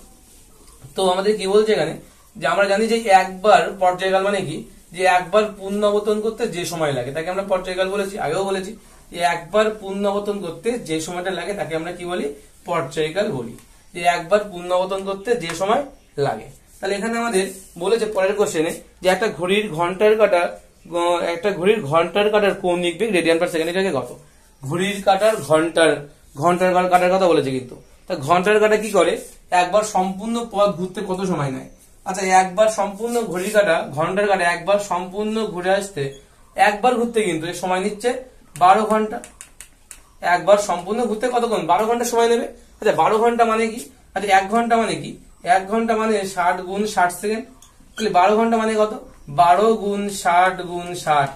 তো আমাদের কি বলছে এখানে, যে আমরা জানি যে একবার পর্যায়কাল মানে কি, যে একবার পুনরাবর্তন করতে যে সময় লাগে তাকে আমরা পর্যায়কাল বলেছি, আগেও বলেছি যে একবার পুনরাবর্তন করতে যে সময়টা লাগে তাকে আমরা কি বলি, পর্যায়কাল বলি। যে একবার পুনরাবর্তন করতে যে সময় লাগে। তাহলে এখানে আমাদের বলেছে পরের কোশ্চেনে যে একটা ঘড়ির ঘন্টার কাটার কৌণিক বেগ রেডিয়ান পার সেকেন্ড, এটাকে কত। ঘড়ির কাটার ঘন্টার কাটার কথা বলেছে কিন্তু। তা ঘন্টার কাটা কি করে, একবার সম্পূর্ণ পথ ঘুরতে কত সময় নেয়। আচ্ছা, একবার সম্পূর্ণ ঘড়ির কাটা ঘন্টার কাটা একবার সম্পূর্ণ ঘুরে আসতে, একবার ঘুরতে কিন্তু সময় নিচ্ছে 12 ঘন্টা। একবার সম্পূর্ণ ঘুরতে কতক্ষণ, 12 ঘন্টা সময় নেবে। আচ্ছা 12 ঘন্টা মানে কি, আচ্ছা 1 ঘন্টা মানে কি, 1 ঘন্টা মানে 60 গুণ 60 সেকেন্ড। তাহলে 12 ঘন্টা মানে কত, 12 গুণ 60 গুণ 60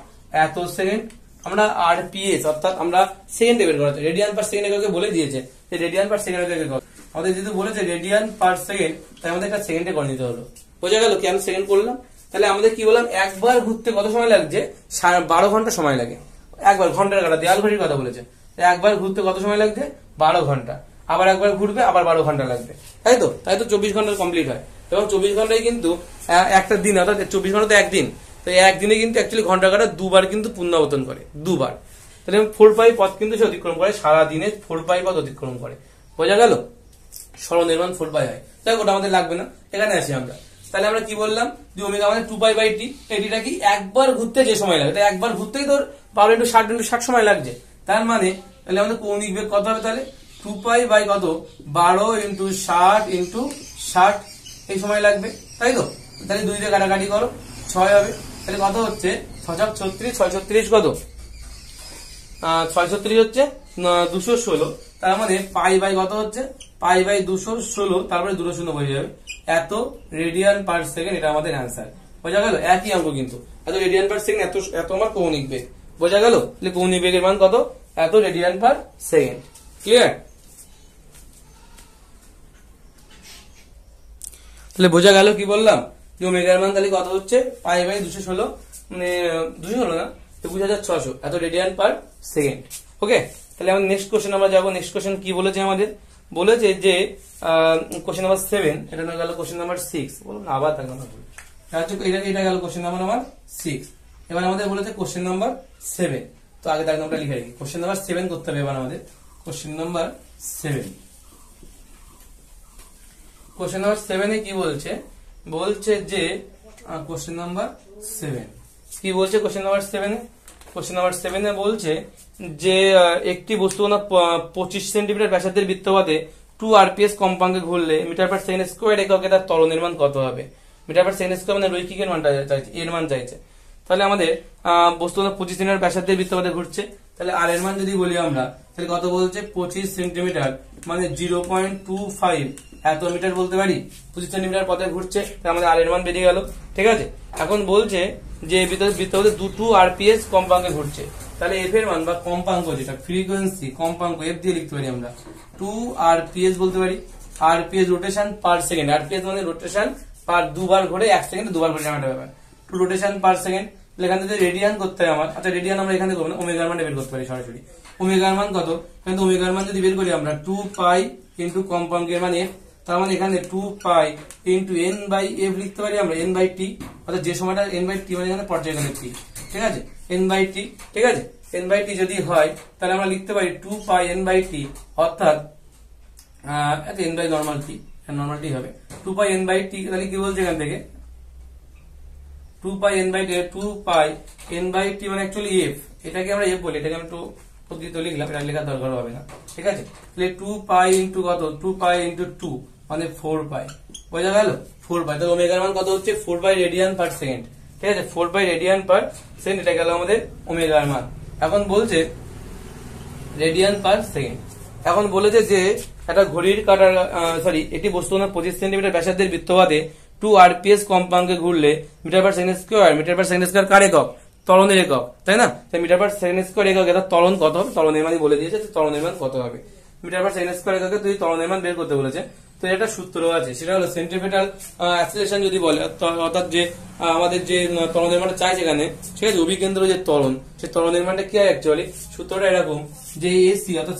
এত সেকেন্ড। আমরা আরপিএস অর্থাৎ আমরা সেকেন্ডে বের করা, রেডিয়ান পার সেকেন্ডে বলে দিয়েছে যে রেডিয়ান পার সেকেন্ডে আমাদের যেহেতু বলেছে রেডিয়ান পার সেকেন্ড, তাই আমাদের একটা সেকেন্ডে করে নিতে হলো। বোঝা গেল কি আমি সেকেন্ড করলাম। তাহলে আমাদের কি বললাম, একবার ঘুরতে কত সময় লাগছে, 12 ঘন্টা সময় লাগে। একবার ঘন্টার কাটা দেয়াল ঘড়ির কথা বলেছে, একবার ঘুরতে কত সময় লাগছে, 12 ঘন্টা। আবার একবার ঘুরবে আবার 12 ঘন্টা লাগবে, তাই তো 24 ঘন্টা কমপ্লিট হয়। এবং 24 ঘন্টায় কিন্তু একটা দিন, অর্থাৎ 24 ঘন্টা তো একদিন, তো একদিনে কিন্তু অ্যাকচুয়ালি ঘন্টা কাটা দুবার কিন্তু পুনরাবর্তন করে, দুবার। তাহলে 4 পাই পথ কিন্তু সে অতিক্রম করে, সারা দিনে 4 পাই পথ অতিক্রম করে। বোঝা গেল, সরলনির্মাণ 4 পাই হয়। তাই ওটা আমাদের লাগবে না, এখানে আসি আমরা। তাহলে আমরা কি বললাম, যে ওমেগা মানে 2 পাই বাই টি। এটিটা কি একবার ঘুরতে যে সময় লাগে, তাই একবার ঘুরতেই তোর 12 × 60 × 60 সময় লাগছে। তার মানে তাহলে আমাদের কৌণিক বেগ কত হবে, তাহলে 2 পাই বাই কত, 12 × 60 × 60 এই সময় লাগবে, তাই তো। তাহলে 2 দিয়ে কাটাকাটি করো, 6 হবে। তাহলে কত হচ্ছে, 636, 636 কত, 636 হচ্ছে 216। তার মানে পাই বাই কত হচ্ছে, পাই বাই 216, তারপরে 2 শূন্য হয়ে যাবে, এত রেডিয়ান পার সেকেন্ড। এটা আমাদের অ্যান্সার। বোঝা গেল, একই অঙ্ক কিন্তু, এত রেডিয়ান পার সেকেন্ড, এত আমার কৌণিক বেগ। বোঝা গেল, তাহলে কৌণিক বেগের মান কত, এত রেডিয়ান পার সেকেন্ড। ক্লিয়ার? তাহলে বোঝা গেল কি বললাম, যে ওমেগার মান তাহলে কত হচ্ছে, পাই বাই 216, মানে 216 না 21600 এত রেডিয়ান পার সেকেন্ড। ওকে, তাহলে আমরা নেক্সট কোশ্চেন আমরা যাবো। নেক্সট কোশ্চেন কি বলেছে আমাদের, বলেছে যে কোশ্চেন নাম্বার 7, এটা না গেল কোশ্চেন নাম্বার 6, বলুন আবার তার কথা বলি, এটা গেল কোশ্চেন নাম্বার 6। এবার আমাদের বলেছে কোশ্চেন নাম্বার 7, তো আগে তার নামটা লিখে রাখি। কোশ্চেন নাম্বার 7 করতে হবে এবার আমাদের, কোশ্চেন নাম্বার 7। কোশ্চেন নাম্বার 7 কি বলছে, বলছে যে কোশ্চেন নাম্বার 7 কি বলছে, কোশ্চেন নাম্বার 7 কোশ্চেন নাম্বার 7 বলছে যে একটি বস্তু 25 সেন্টিমিটার ব্যাসার্ধের বৃত্তপথে 2 rps কম্পাঙ্কে ঘুরলে মিটার পার সেকেন্ড স্কোয়ার এককে তার ত্বরণের মান কত হবে। মিটার পার সেকেন্ড স্কোয়ার মানে রৈখিকের মানটা চাইছে, এর মান চাইছে। তাহলে আমাদের বস্তু 25 সেন্টিমিটার ব্যাসার্ধের বৃত্তপথে ঘুরছে, তাহলে আর এর মান যদি বলি আমরা, তাহলে কত বলছে 25 সেন্টিমিটার মানে 0.25 এত মিটার বলতে পারি। 25 সেন্টিমিটার পথে ঘুরছে, তাহলে আমাদের আর এর মান বেরিয়ে গেল। ঠিক আছে, এখন বলছে যে বৃত্তপথে 2 rps কম্পাঙ্কে ঘুরছে, তাহলে এফ এর মান বা কম্পাঙ্ক যেটা ফ্রিকোয়েন্সি কম্পাঙ্ক এফ দিয়ে লিখতে পারি আমরা 2 rps বলতে পারি। rps rotation per second, rps মানে রোটেশন পার দুবার ঘুরে 1 সেকেন্ডে দুবার ঘুরে একটা ব্যাপার, 2 রোটেশন পার সেকেন্ড। এখান থেকে রেডিয়ান করতে হয় আমার, আচ্ছা রেডিয়ান আমরা এখানে করবো না, ওমেগার মান বের করতে পারি সরাসরি। ওমেগার মান কত, কিন্তু ওমেগার মান যদি বের করি আমরা 2 পাই ইন্টু কম্পাঙ্কের মান f, তার মানে এখানে 2 pi into n by f লিখতে পারি আমরা n বাই t, অর্থাৎ যে সময়টা n বাই t মানে এখানে পর্যায়কালের t। ঠিক আছে, n বাই t। ঠিক আছে, n বাই t যদি হয় তাহলে আমরা লিখতে পারি 2 পাই n বাই t, অর্থাৎ n by normal t, normal t হবে 2 পাই n বাই t। তাহলে কি বলছে এখান থেকে 2 pi n by t, 2 pi n by t মানে অ্যাকচুয়ালি f, এটাকে আমরা f বলি, এটাকে আমি একটু পদ্ধতি লিখলাম, এটা লেখার দরকার হবে না। ঠিক আছে, তাহলে 2 পাই ইন্টু কত, 2 পাই ইন্টু 2 মানে 4 পাই, বোঝা গেল 4 পাই। তাহলে ওমেগার মান কত হচ্ছে 4 পাই রেডিয়ান পার সেকেন্ড। ঠিক আছে, 4 পাই রেডিয়ান পার সেকেন্ড, এটা গেল আমাদের ওমেগার মান। এখন বলছে রেডিয়ান পার সেকেন্ড। এখন বলেছে যে একটা ঘড়ির কাঁটার একটি বস্তু 25 সেন্টিমিটার ব্যাসার্ধের বৃত্তপথে 2 rps কম্পাঙ্কে ঘুরলে metre per second square, metre per second square কার একক, ত্বরণের একক, তাই না। মিটার পার সেকেন্ড স্কোয়ার একক, এটা ত্বরণ কত হবে, ত্বরণের মানই বলে দিয়েছে, ত্বরণের মান কত হবে। মিটার পার সেকেন্ড স্কোয়ার এককে তুই ত্বরণের মান বের করতে বলেছে। তো এটা সূত্র আছে, সেটা হলো সেন্ট্রিপিটাল অ্যাক্সিলারেশন যদি বলে, অর্থাৎ যে আমাদের যে ত্বরণের মানটা চাইছে এখানে, ঠিক আছে, অভিকেন্দ্র যে ত্বরণ, সেই ত্বরণের মানটা কি হয় অ্যাকচুয়ালি, সূত্রটা এরকম যে এসি অর্থাৎ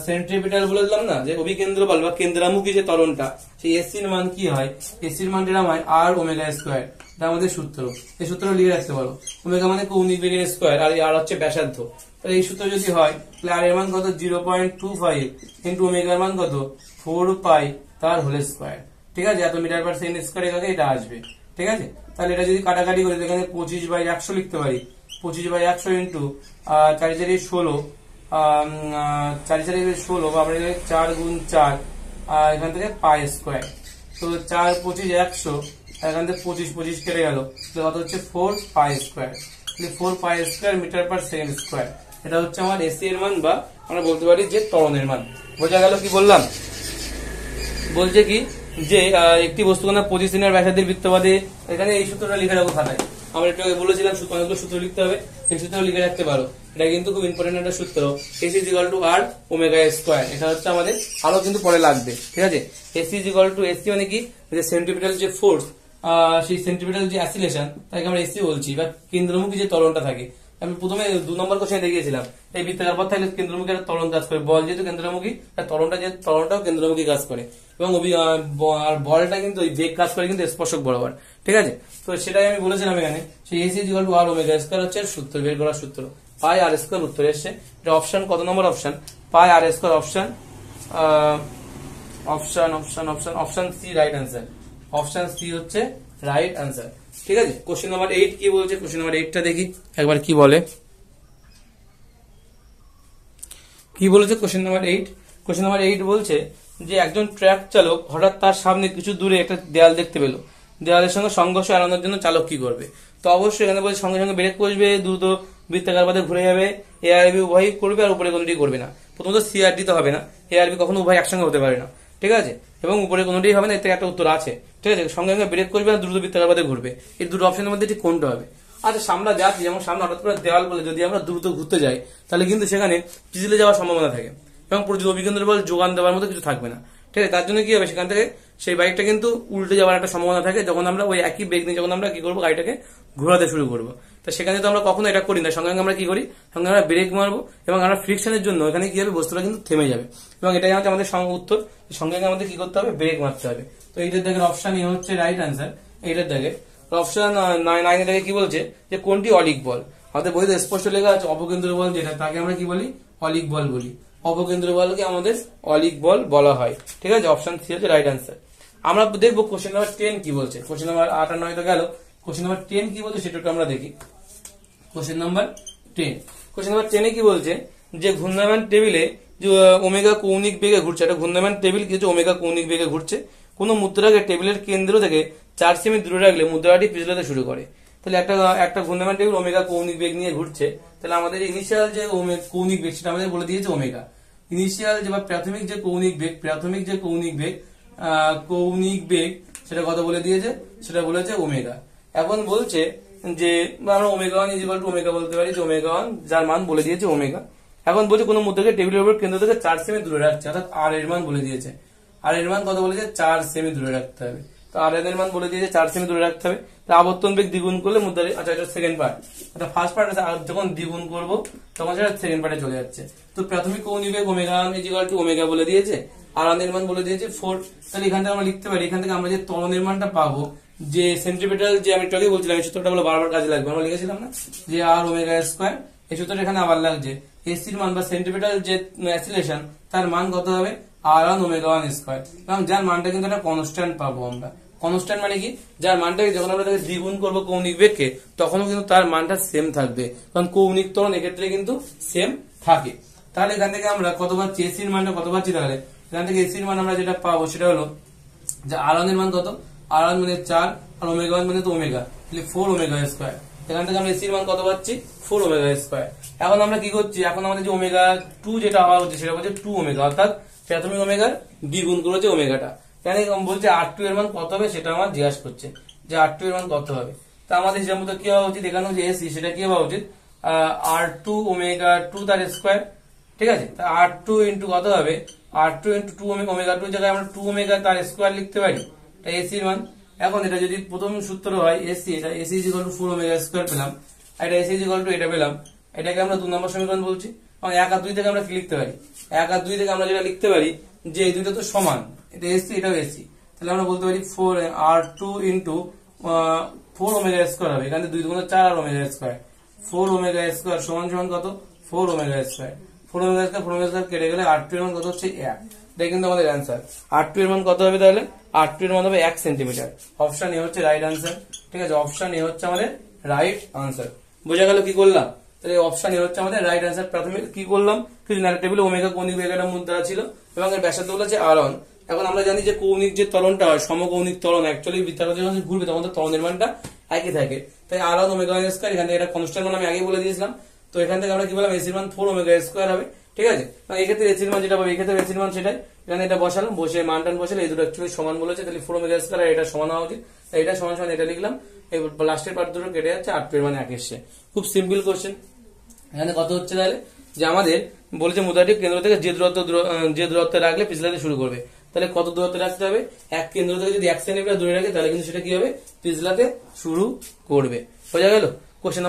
সেন্ট্রিপিটাল বলে দিলাম না, যে অভিকেন্দ্র বল বা কেন্দ্রামুখী যে ত্বরণটা, সেই এসির মান কি হয়, এসির মান যেটা হয় আর ওমেগা স্কোয়ার, এটা আমাদের সূত্র। এই সূত্র লিখে রাখতে পারো, ওমেগা মানে কৌণিক বেগের স্কোয়ার, আর আর হচ্ছে ব্যাসার্ধ। তাহলে এই সূত্র যদি হয় তাহলে আর এর মান কত 0.25 ইন্টু ওমেগার মান কত 4 পাই তার হোল স্কোয়ার। ঠিক আছে, এত মিটার পার সেকেন্ড স্কোয়ার এককে এটা আসবে। ঠিক আছে, তাহলে এটা যদি কাটাকাটি করি এখানে 25/100 লিখতে পারি, 25/100 ইন্টু 4 4 16, 4 4 16 বা আমরা 4 গুণ 4, এখান থেকে পাই স্কোয়ার। তো 4 25 100, এখান থেকে 25 25 কেটে গেল, কত হচ্ছে 4 pi square. 4 pi square metre per second square, এটা হচ্ছে আমার এসি এর মান বা আমরা বলতে পারি যে ত্বরণের মান। বোঝা গেল কি বললাম, বলছে কি যে একটি বস্তু 25 সেন্টিমিটার ব্যাসার্ধের বৃত্তপথে, এখানে এই সূত্রটা লিখে রাখো খাতায়, আমরা একটু বলেছিলাম অনেকগুলো সূত্র লিখতে হবে, এই সূত্র লিখে রাখতে পারো, এটা কিন্তু খুব ইম্পর্টেন্ট একটা সূত্র। AC is equal to R omega square, এটা হচ্ছে আমাদের আরো কিন্তু পরে লাগবে। ঠিক আছে, AC is equal to, AC মানে কি, যে সেন্ট্রিপিটাল যে ফোর্স, সেই সেন্ট্রিপিটাল যে অ্যাসিলেশন, তাকে আমরা এসি বলছি, বা কেন্দ্রমুখী যে ত্বরণটা থাকে। আমি প্রথমে 2 নম্বর কোশ্চেনে দেখিয়েছিলাম, এই বৃত্তাকার পথ থাকলে কেন্দ্রমুখী একটা ত্বরণ কাজ করে, বল যেহেতু কেন্দ্রমুখী, ত্বরণটাও কেন্দ্রমুখী কাজ করে, এবং বলটা কিন্তু ওই বেগ কাজ করে কিন্তু স্পর্শক বরাবর। ঠিক আছে, তো সেটাই আমি বলেছিলাম এখানে, সেই AC equal to R omega square হচ্ছে সূত্র, বের করার সূত্র। পাই আর স্কয়ার উত্তর এসছে, এটা অপশন কত নম্বর অপশন, পাই আর square option C right answer, option C হচ্ছে রাইট অ্যান্সার। ঠিক আছে, কোশ্চেন নাম্বার 8 কি বলছে, কোশ্চেন নাম্বার 8টা দেখি একবার কি বলে, কি বলেছে কোশ্চেন নাম্বার 8। কোশ্চেন নাম্বার 8 বলছে যে একজন ট্রাক চালক হঠাৎ তার সামনে কিছু দূরে একটা দেয়াল দেখতে পেল, দেয়ালের সঙ্গে সংঘর্ষ এড়ানোর জন্য চালক কি করবে। তো অবশ্যই এখানে বলছে সঙ্গে সঙ্গে ব্রেক করবে, দ্রুত বৃত্তাকার পথে ঘুরে যাবে, এআরবি উভয়ই করবে, আর উপরে কোনোটি করবে না। প্রথমত সিআরডি তো হবে না, এআরবি কখনো উভয় একসঙ্গে হতে পারে না। ঠিক আছে, এবং উপরে কোনোটি হবে না, এর থেকে একটা উত্তর আছে। ঠিক আছে, সঙ্গে সঙ্গে ব্রেক করবে আর দ্রুত বৃত্তাকার পথে ঘুরবে, এই দুটো অপশনের মধ্যে ঠিক কোনটা হবে। আচ্ছা, সামনে যাচ্ছি, যেমন সামনে হঠাৎ করে দেওয়াল বলে যদি আমরা দ্রুত ঘুরতে যাই, তাহলে কিন্তু সেখানে পিছলে যাওয়ার সম্ভাবনা থাকে, এবং প্রচুর অভিকেন্দ্র বল যোগান দেওয়ার মতো কিছু থাকবে না। ঠিক আছে, তার জন্য কি হবে, সেখান থেকে সেই বাইকটা কিন্তু উল্টে যাওয়ার একটা সম্ভাবনা থাকে, যখন আমরা ওই একই বেগ নিয়ে যখন আমরা কি করবো, গাড়িটাকে ঘোরাতে শুরু করবো। তো সেখানে তো আমরা কখনো এটা করি না, সঙ্গে সঙ্গে আমরা কি করি, সঙ্গে আমরা ব্রেক মারবো, এবং আমরা ফ্রিকশনের জন্য এখানে কি হবে, বস্তুটা কিন্তু থেমে যাবে, এবং এটাই হচ্ছে আমাদের উত্তর। সঙ্গে সঙ্গে আমাদের কি করতে হবে, ব্রেক মারতে হবে। তো এইটার দেখেন অপশন এ হচ্ছে রাইট অ্যান্সার। এইটার দেখে অপশন 9 থেকে কি বলছে যে কোনটি অলিক বল। আমাদের বইতে স্পষ্ট লেখা আছে অপকেন্দ্র বল যেটা, তাকে আমরা কি বলি, অলিক বল বলি। অপকেন্দ্র বলকে আমাদের অলিক বল বলা হয়। ঠিক আছে, অপশন সি হচ্ছে রাইট অ্যান্সার। আমরা দেখবো কোশ্চেন নাম্বার 10 কি বলছে। কোশ্চেন নাম্বার 8 আর 9 তো গেল, কোশ্চেন নাম্বার 10 কি বলছে সেটা একটু আমরা দেখি। কোশ্চেন নাম্বার 10, কোশ্চেন নাম্বার 10 কি বলছে যে ঘূর্ণায়মান টেবিলে যে ওমেগা কৌণিক বেগে ঘুরছে, একটা ঘূর্ণায়মান টেবিল কিছু ওমেগা কৌণিক বেগে ঘুরছে, কোন মুদ্রাকে টেবিলের কেন্দ্র থেকে 4 সেমি দূরে রাখলে মুদ্রাটি পিছলাতে শুরু করে। তাহলে একটা ঘূর্ণায়মান টেবিল ওমেগা কৌণিক বেগ নিয়ে ঘুরছে, তাহলে আমাদের ইনিশিয়াল যে কৌণিক বেগ সেটা আমাদের বলে দিয়েছে ওমেগা। ইনিশিয়াল যে বা প্রাথমিক যে কৌণিক বেগ সেটা কত বলে দিয়েছে, সেটা বলেছে ওমেগা। এখন বলছে যে আমরা ওমেগা 1 ইকুয়াল টু ওমেগা বলতে পারি যে ওমেগা 1 যার মান বলে দিয়েছে ওমেগা। এখন বলছে কোন মুদ্রাকে টেবিলের উপর কেন্দ্র থেকে 4 সেমি দূরে রাখছে, অর্থাৎ আর এর মান বলে দিয়েছে। আর এর মান কত বলেছে, 4 সেমি দূরে রাখতে হবে। তো আর এর মান বলে দিয়েছে 4 সেমি দূরে রাখতে হবে। তো আবর্তন বেগ দ্বিগুণ করলে মুদ্রাটি, আচ্ছা এটা সেকেন্ড পার্ট, এটা ফার্স্ট পার্ট আছে। আর যখন দ্বিগুণ করব তখন সেটা সেকেন্ড পার্টে চলে যাচ্ছে। তো প্রাথমিক কৌণিক বেগ ওমেগা 1 ইকুয়াল টু ওমেগা বলে দিয়েছে, আর এর মান বলে দিয়েছে 4। তাহলে এখান থেকে আমরা লিখতে পারি, এখান থেকে আমরা যে ত্বরণের মানটা পাবো, যে সেন্ট্রিপিটাল যে আমি টকে বলছিলাম এই সূত্রটা বলে বারবার কাজে লাগবে, আমরা লিখেছিলাম না যে আর ওমেগা স্কয়ার, এই সূত্রটা এখানে আবার লাগছে। এসির মান বা সেন্ট্রিপিটাল যে অ্যাসিলেশন তার মান কত হবে, আর ওমেগা 1 স্কয়ার, কারণ যার মানটা কিন্তু একটা কনস্ট্যান্ট পাবো আমরা। কনস্ট্যান্ট মানে কি, যার মানটাকে যখন আমরা তাকে দ্বিগুণ করবো কৌণিক বেগকে তখনও কিন্তু তার মানটা সেম থাকবে, কারণ কৌণিক ত্বরণ এক্ষেত্রে কিন্তু সেম থাকে। তাহলে এখান থেকে আমরা কত পাচ্ছি, এসির মানটা কত পাচ্ছি, তাহলে এখান থেকে এসির মান আমরা যেটা পাবো সেটা হলো যে আর এর মান কত, আর মানে 4 আর ওমেগা 1 মানে তো ওমেগা, তাহলে 4 ওমেগা স্কয়ার। এখান থেকে আমরা এসির মান কত পাচ্ছি, 4 ওমেগা স্কয়ার। এখন আমরা কি করছি, এখন আমাদের যে ওমেগা 2 যেটা হওয়া হচ্ছে সেটা হচ্ছে 2 ওমেগা, অর্থাৎ প্রাথমিক ওমেগার দ্বিগুণ করেছে ওমেগাটা। এখানে বলছে R2 এর মান কত হবে সেটা আমার জিজ্ঞাসা করছে, যে R2 এর মান কত হবে। তা আমাদের হিসাব মতো কি হওয়া উচিত, এখানে যে এসি সেটা কি হওয়া উচিত, R2 ওমেগা 2 তার স্কয়ার। ঠিক আছে, তা R2 ইন্টু কত হবে, R2 ইন্টু 2 ওমেগা 2 জায়গায় আমরা 2 ওমেগা তার স্কয়ার লিখতে পারি, এটা এসির মান। এখন এটা যদি প্রথম সূত্র হয় এসি, এটা AC equal two 4 omega square পেলাম, আর এটা এসি ইকুয়াল টু এটা পেলাম, এটাকে আমরা 2 নম্বর সমীকরণ বলছি। কারণ 1 আর 2 থেকে আমরা কি লিখতে পারি, 1 আর 2 থেকে আমরা যেটা লিখতে পারি যে এই দুটো তো সমান, এটা এসি এটাও এসি, তাহলে আমরা বলতে পারি 4 R2 ইন্টু 4 ওমেগা স্কয়ার হবে, এখানে 2 গুণ 4 আর ওমেগা স্কয়ার, 4 ওমেগা স্কয়ার সমান সমান কত, 4 ওমেগা স্কয়ার। 4 ওমেগা স্কয়ার কেটে গেলে R2 এর মান কত হচ্ছে 1, এটা কিন্তু আমাদের অ্যান্সার। R2 এর মান কত হবে, তাহলে R2 এর মান হবে 1 সেন্টিমিটার। অপশন এ হচ্ছে রাইট আনসার। ঠিক আছে, অপশন এ হচ্ছে আমাদের রাইট আনসার। বোঝা গেল কি করলাম, তাহলে অপশন এ হচ্ছে আমাদের রাইট আনসার। প্রথমে কি করলাম, কিছু না, টেবিলে ওমেগা কৌণিক বেগের মুদ্রা ছিল এবং এর ব্যাসার্ধ বলেছে R1। এখন আমরা জানি যে কৌণিক যে ত্বরণটা হয়, সমকৌণিক ত্বরণ, অ্যাকচুয়ালি বৃত্তাকার যখন ঘুরবে তখন তো ত্বরণের মানটা একই থাকে, তাই R1 ওমেগা 1 স্কয়ার, এখানে এটা কনস্ট্যান্ট মান আমি আগেই বলে দিয়েছিলাম। তো এখান থেকে আমরা কি বললাম, এসির মান 4 ওমেগা স্কয়ার হবে। ঠিক আছে, এই ক্ষেত্রে এসির মান যেটা পাবে, এই ক্ষেত্রে এসির মান সেটাই, এখানে এটা বসালাম, বসে মান টান বসালে এই দুটো অ্যাকচুয়ালি সমান বলেছে, তাহলে 4 ওমেগা স্কয়ার আর এটা সমান হওয়া উচিত, তাই এটা সমান সমান এটা লিখলাম। এই লাস্টের পার্ট দুটো কেটে যাচ্ছে, R2 এর মান 1 এসছে। খুব সিম্পল কোশ্চেন। এখানে কত হচ্ছে, তাহলে যে আমাদের বলেছে মুদ্রাটি কেন্দ্র থেকে যে দূরত্বে রাখলে পিছলাতে শুরু করবে, তাহলে কত দূরত্বে রাখতে হবে, এক কেন্দ্র থেকে যদি 1 সেন্টিমিটার দূরে রাখে তাহলে কিন্তু সেটা কি হবে, পিছলাতে শুরু করবে। বোঝা গেল কোশ্চেন।